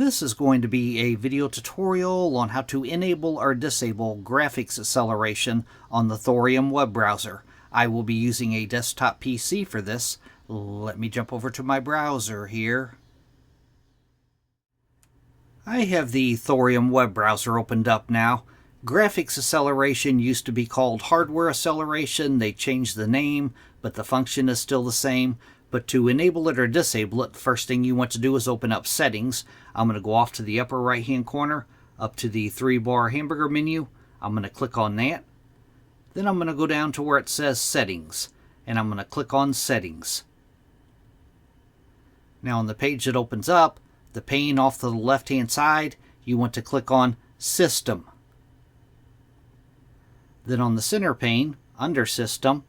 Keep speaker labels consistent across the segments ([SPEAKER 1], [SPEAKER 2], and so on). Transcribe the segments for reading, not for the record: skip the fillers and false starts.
[SPEAKER 1] This is going to be a video tutorial on how to enable or disable graphics acceleration on the Thorium web browser. I will be using a desktop PC for this. Let me jump over to my browser here. I have the Thorium web browser opened up now. Graphics acceleration used to be called hardware acceleration. They changed the name, but the function is still the same. But to enable it or disable it, the first thing you want to do is open up Settings. I'm going to go off to the upper right hand corner, up to the 3-bar Hamburger menu. I'm going to click on that. Then I'm going to go down to where it says Settings, and I'm going to click on Settings. Now on the page that opens up, the pane off to the left hand side, you want to click on System. Then on the center pane, under System,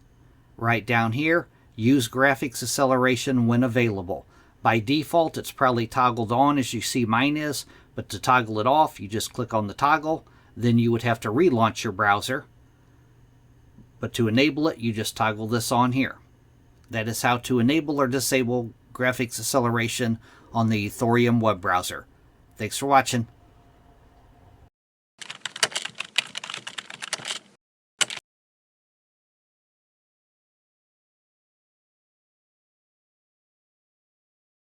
[SPEAKER 1] right down here, use graphics acceleration when available. By default, it's probably toggled on as you see mine is, but to toggle it off, you just click on the toggle. Then you would have to relaunch your browser. But to enable it, you just toggle this on here. That is how to enable or disable graphics acceleration on the Thorium web browser. Thanks for watching.